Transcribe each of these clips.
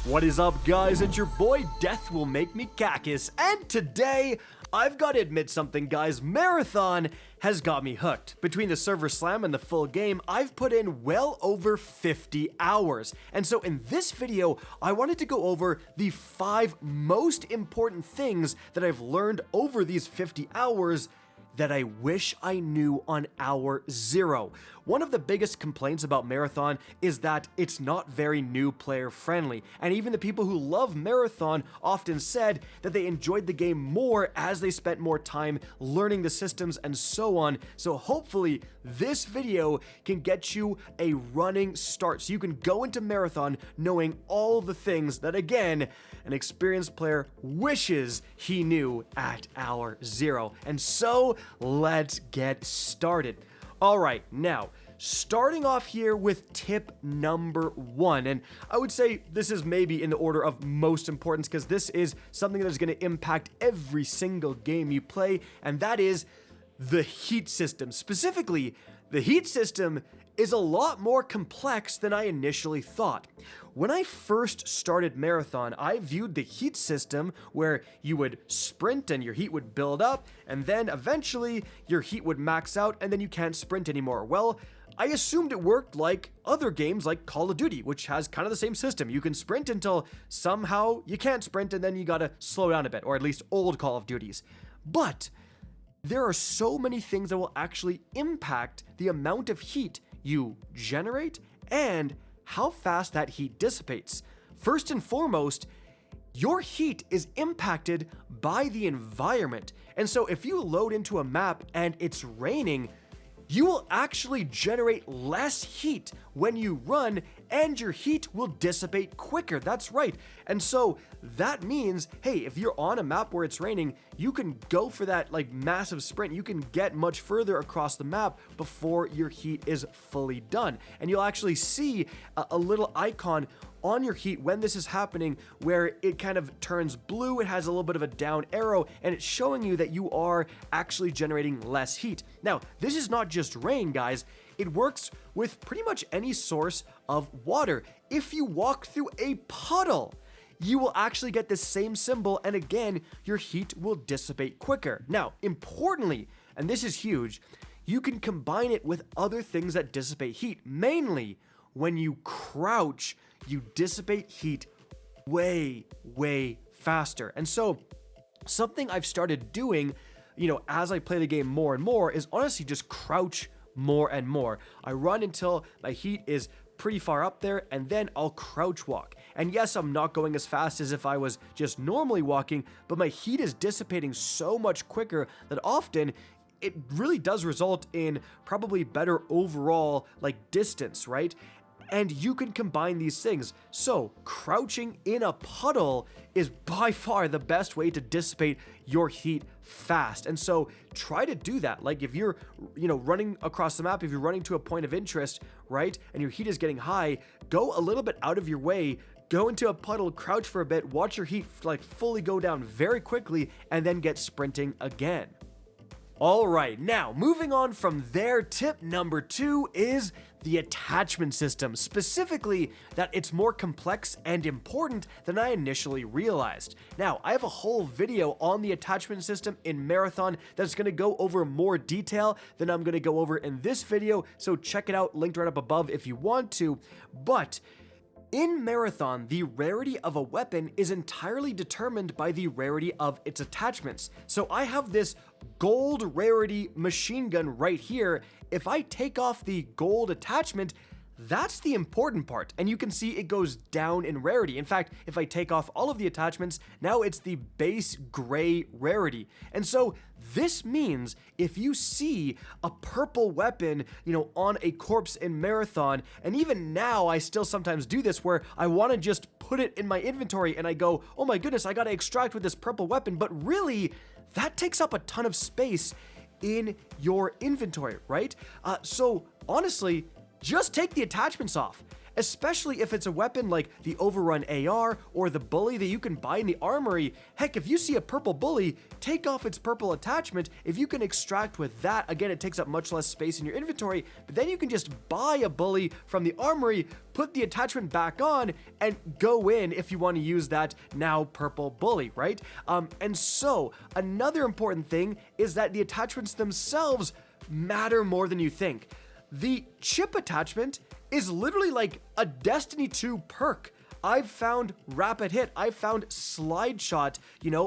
What is up, guys? It's your boy Death Will Make Me Cactus, and today I've got to admit something, guys. Marathon has got me hooked. Between the server slam and the full game, I've put in well over 50 hours. And so in this video, I wanted to go over the 5 most important things that I've learned over these 50 hours that I wish I knew on hour 0. One of the biggest complaints about Marathon is that it's not very new player friendly, and even the people who love Marathon often said that they enjoyed the game more as they spent more time learning the systems and so on. So hopefully this video can get you a running start so you can go into Marathon knowing all of the things that, again, an experienced player wishes he knew at hour 0. And so let's get started. All right, now, starting off here with tip number 1, and I would say this is maybe in the order of most importance because this is something that is going to impact every single game you play, and that is the heat system. Specifically, the heat system is a lot more complex than I initially thought. When I first started Marathon, I viewed the heat system where you would sprint and your heat would build up, and then eventually your heat would max out and then you can't sprint anymore. Well, I assumed it worked like other games like Call of Duty, which has kind of the same system. You can sprint until somehow you can't sprint and then you gotta slow down a bit, or at least old Call of Duties. But there are so many things that will actually impact the amount of heat you generate and how fast that heat dissipates. First and foremost, your heat is impacted by the environment. And so if you load into a map and it's raining, you will actually generate less heat when you run, and your heat will dissipate quicker. That's right. And so that means, hey, if you're on a map where it's raining, you can go for that like massive sprint. You can get much further across the map before your heat is fully done. And you'll actually see a little icon on your heat when this is happening where it kind of turns blue. It has a little bit of a down arrow and it's showing you that you are actually generating less heat. Now, this is not just rain, guys. It works with pretty much any source of water. If you walk through a puddle, you will actually get the same symbol, and again, your heat will dissipate quicker. Now, importantly, and this is huge, you can combine it with other things that dissipate heat. Mainly, when you crouch, you dissipate heat way faster. And so something I've started doing, as I play the game more and more, is honestly just crouch more and more. I run until my heat is pretty far up there, and then I'll crouch walk. And yes, I'm not going as fast as if I was just normally walking, but my heat is dissipating so much quicker that often it really does result in probably better overall distance, right? And you can combine these things. So crouching in a puddle is by far the best way to dissipate your heat fast. And so try to do that. Like if you're, running across the map, if you're running to a point of interest, right, and your heat is getting high, go a little bit out of your way, go into a puddle, crouch for a bit, watch your heat fully go down very quickly, and then get sprinting again. All right, now moving on from there, tip number 2 is the attachment system, specifically that it's more complex and important than I initially realized. Now, I have a whole video on the attachment system in Marathon that's going to go over more detail than I'm going to go over in this video, so check it out, linked right up above if you want to. But in Marathon, the rarity of a weapon is entirely determined by the rarity of its attachments. So I have this gold rarity machine gun right here. If I take off the gold attachment, that's the important part, and you can see it goes down in rarity. In fact, if I take off all of the attachments, now it's the base gray rarity. And so this means if you see a purple weapon, on a corpse in Marathon, and even now I still sometimes do this where I want to just put it in my inventory and I go, oh my goodness, I got to extract with this purple weapon, but really that takes up a ton of space in your inventory, right? So honestly, just take the attachments off. especially if it's a weapon like the Overrun AR or the Bully that you can buy in the armory. Heck, if you see a purple Bully, take off its purple attachment. If you can extract with that, again, it takes up much less space in your inventory, but then you can just buy a Bully from the armory, put the attachment back on, and go in if you want to use that now purple Bully, right? And so, another important thing is that the attachments themselves matter more than you think. The chip attachment is literally like a Destiny 2 perk. I've found Rapid Hit, I've found Slide Shot,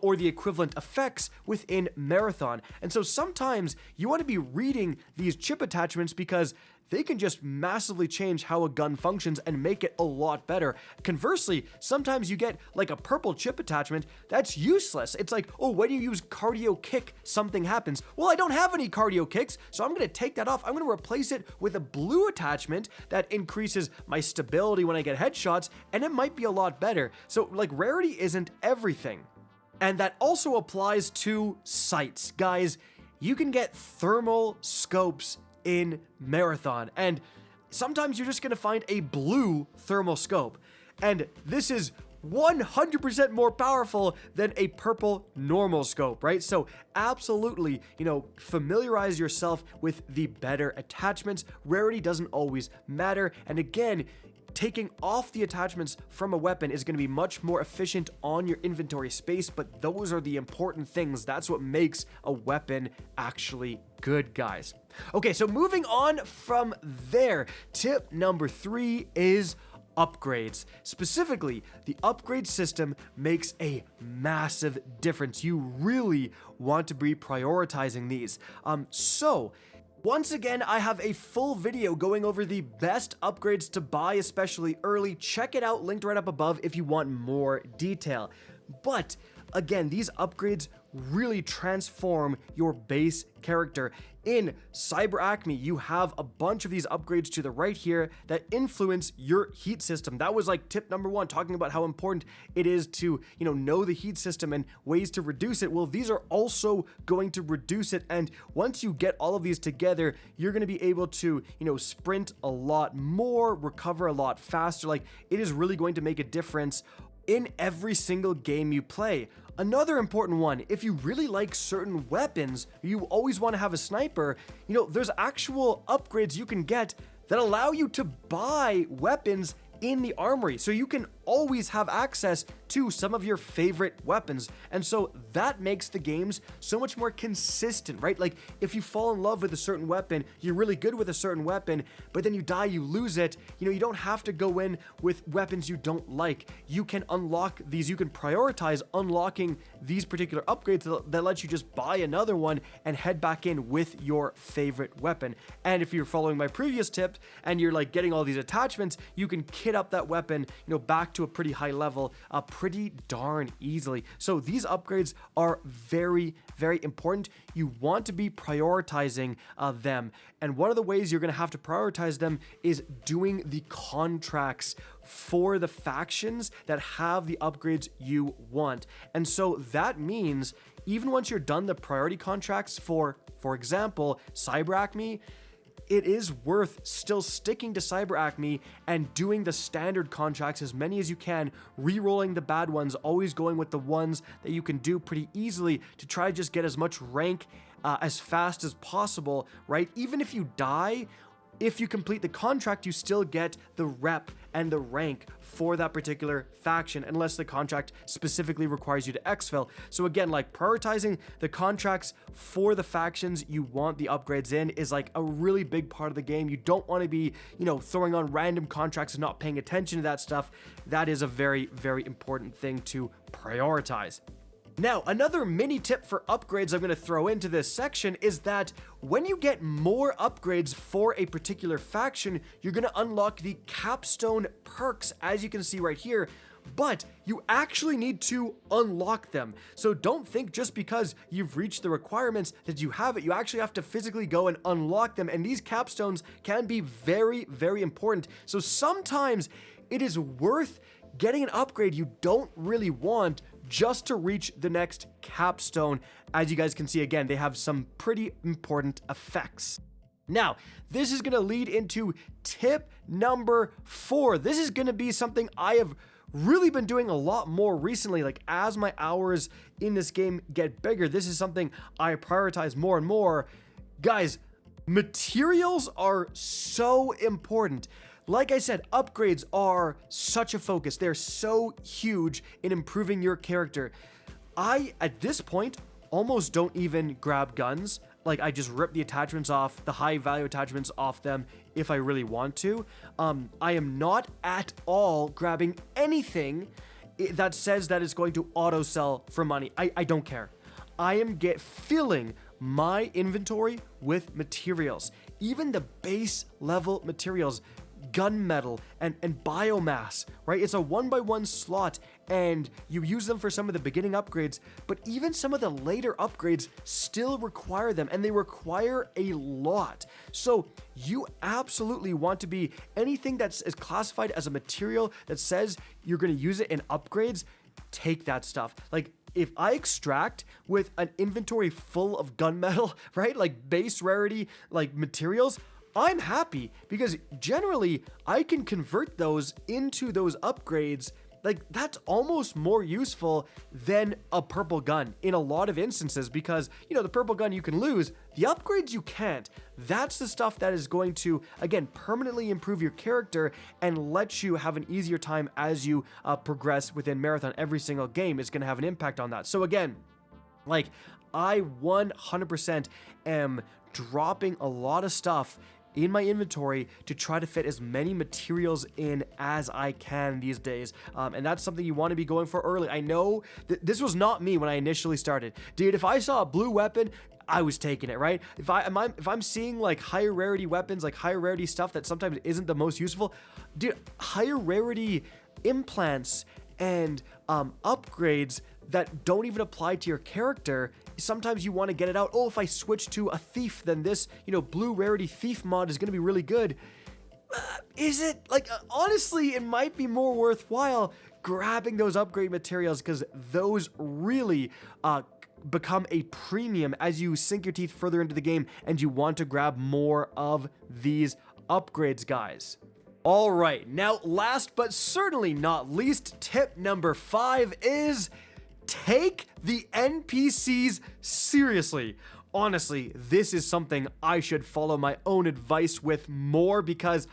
or the equivalent effects within Marathon. And so sometimes you want to be reading these chip attachments because they can just massively change how a gun functions and make it a lot better. Conversely, sometimes you get like a purple chip attachment that's useless. It's like, oh, when you use cardio kick, something happens. Well, I don't have any cardio kicks, so I'm gonna take that off. I'm gonna replace it with a blue attachment that increases my stability when I get headshots, and it might be a lot better. So like, rarity isn't everything. And that also applies to sights. Guys, you can get thermal scopes in Marathon, and sometimes you're just gonna find a blue thermal scope, and this is 100% more powerful than a purple normal scope, right? So absolutely, familiarize yourself with the better attachments. Rarity doesn't always matter, and again, taking off the attachments from a weapon is going to be much more efficient on your inventory space, but those are the important things. That's what makes a weapon actually good, guys. Okay, so moving on from there, tip number 3 is upgrades. Specifically, the upgrade system makes a massive difference. You really want to be prioritizing these. Once again, I have a full video going over the best upgrades to buy, especially early. Check it out, linked right up above if you want more detail. But again, these upgrades really transform your base character. In Cyber Acme, you have a bunch of these upgrades to the right here that influence your heat system. That was like tip number 1, talking about how important it is to, know the heat system and ways to reduce it. Well, these are also going to reduce it. And once you get all of these together, you're going to be able to, sprint a lot more, recover a lot faster. Like, it is really going to make a difference in every single game you play. Another important one, if you really like certain weapons, you always want to have a sniper, there's actual upgrades you can get that allow you to buy weapons in the armory, so you can always have access to some of your favorite weapons. And so that makes the games so much more consistent, right? Like, if you fall in love with a certain weapon, you're really good with a certain weapon, but then you die, you lose it, you don't have to go in with weapons you don't like. You can unlock these, you can prioritize unlocking these particular upgrades that let you just buy another one and head back in with your favorite weapon. And if you're following my previous tip and you're like getting all these attachments, you can kit up that weapon, back to a pretty high level, pretty darn easily. So these upgrades are very, very important. You want to be prioritizing them. And one of the ways you're going to have to prioritize them is doing the contracts for the factions that have the upgrades you want. And so that means even once you're done the priority contracts for example, Cyber Acme, it is worth still sticking to Cyber Acme and doing the standard contracts, as many as you can, re-rolling the bad ones, always going with the ones that you can do pretty easily to try to just get as much rank as fast as possible, right? Even if you die, if you complete the contract, you still get the rep and the rank for that particular faction, unless the contract specifically requires you to exfil. So again, like, prioritizing the contracts for the factions you want the upgrades in is like a really big part of the game. You don't want to be, throwing on random contracts and not paying attention to that stuff. That is a very, very important thing to prioritize. Now, another mini tip for upgrades I'm going to throw into this section is that when you get more upgrades for a particular faction, you're going to unlock the capstone perks, as you can see right here, but you actually need to unlock them. So don't think just because you've reached the requirements that you have it. You actually have to physically go and unlock them, and these capstones can be very, very important. So sometimes it is worth getting an upgrade you don't really want just to reach the next capstone. As you guys can see, again, they have some pretty important effects. Now, this is going to lead into tip number 4. This is going to be something I have really been doing a lot more recently. Like, as my hours in this game get bigger, this is something I prioritize more and more. Guys, materials are so important. Like I said, upgrades are such a focus. They're so huge in improving your character. I, at this point, almost don't even grab guns. Like, I just rip the attachments off, the high value attachments off them if I really want to. I am not at all grabbing anything that says that it's going to auto sell for money. I don't care. I am filling my inventory with materials, even the base level materials, gunmetal and biomass, right? It's a 1x1 slot, and you use them for some of the beginning upgrades, but even some of the later upgrades still require them, and they require a lot. So you absolutely want to be anything that's classified as a material that says you're going to use it in upgrades. Take that stuff. Like, if I extract with an inventory full of gunmetal, right, like base rarity, like materials, I'm happy, because generally I can convert those into those upgrades. Like, that's almost more useful than a purple gun in a lot of instances, because, you know, the purple gun you can lose, the upgrades you can't. That's the stuff that is going to, again, permanently improve your character and let you have an easier time as you progress within Marathon. Every single game is going to have an impact on that. So again, like, I 100% am dropping a lot of stuff in my inventory to try to fit as many materials in as I can these days. And that's something you want to be going for early. I know this was not me when I initially started. Dude, if I saw a blue weapon, I was taking it, right? If I'm seeing like higher rarity weapons, like higher rarity stuff that sometimes isn't the most useful, dude, higher rarity implants and upgrades that don't even apply to your character, sometimes you want to get it out. Oh, if I switch to a thief, then this, you know, blue rarity thief mod is going to be really good. Is it? Like, honestly, it might be more worthwhile grabbing those upgrade materials, because those really become a premium as you sink your teeth further into the game and you want to grab more of these upgrades, guys. All right, now last but certainly not least, tip number 5 is take the NPCs seriously. Honestly, this is something I should follow my own advice with more, because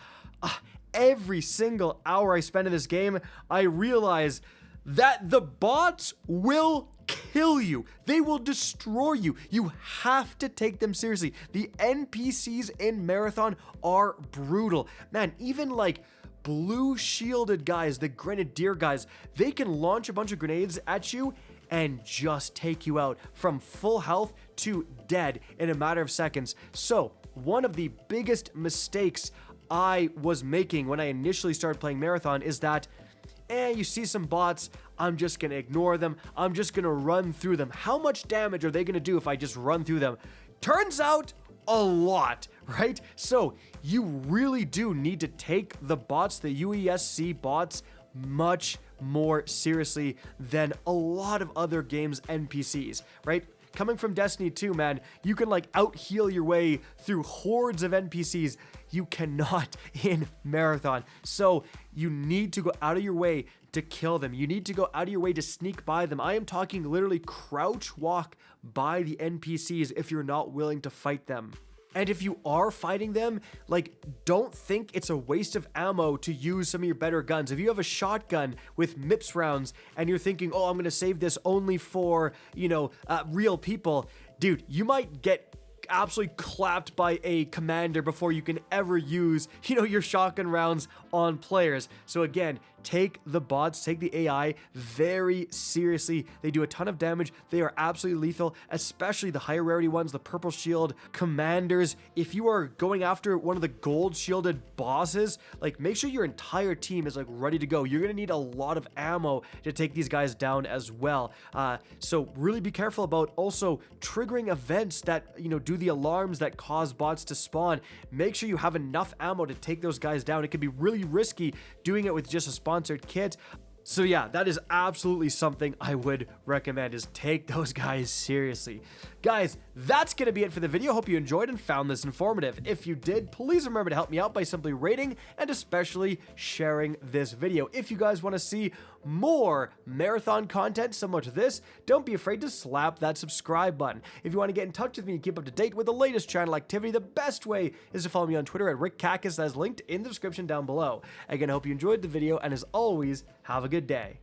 every single hour I spend in this game, I realize that the bots will kill you. They will destroy you. You have to take them seriously. The NPCs in Marathon are brutal. Man, even like blue shielded guys, the grenadier guys, they can launch a bunch of grenades at you and just take you out from full health to dead in a matter of seconds. So one of the biggest mistakes I was making when I initially started playing Marathon is that, you see some bots, I'm just gonna ignore them, I'm just gonna run through them. How much damage are they gonna do if I just run through them? Turns out, a lot, right? So you really do need to take the bots, the UESC bots, much more seriously than a lot of other games NPCs, right? Coming from Destiny 2, man, you can like out-heal your way through hordes of NPCs. You cannot in Marathon. So you need to go out of your way to kill them. You need to go out of your way to sneak by them. I am talking literally crouch walk by the NPCs if you're not willing to fight them. And if you are fighting them, like, don't think it's a waste of ammo to use some of your better guns. If you have a shotgun with MIPS rounds and you're thinking, oh, I'm going to save this only for, you know, real people, dude, you might get absolutely clapped by a commander before you can ever use, you know, your shotgun rounds on players. So again, take the bots, take the AI very seriously. They do a ton of damage. They are absolutely lethal, especially the higher rarity ones, the purple shield commanders. If you are going after one of the gold shielded bosses, like, make sure your entire team is like ready to go. You're going to need a lot of ammo to take these guys down as well. So really be careful about also triggering events that, you know, do the alarms that cause bots to spawn. Make sure you have enough ammo to take those guys down. It can be really risky doing it with just a sponsored kit. So yeah, that is absolutely something I would recommend, is take those guys seriously. Guys, that's going to be it for the video. Hope you enjoyed and found this informative. If you did, please remember to help me out by simply rating and especially sharing this video. If you guys want to see more marathon content similar to this, don't be afraid to slap that subscribe button. If you want to get in touch with me and keep up to date with the latest channel activity, the best way is to follow me on Twitter at RickCacus, that is linked in the description down below. Again, I hope you enjoyed the video, and as always, have a good day.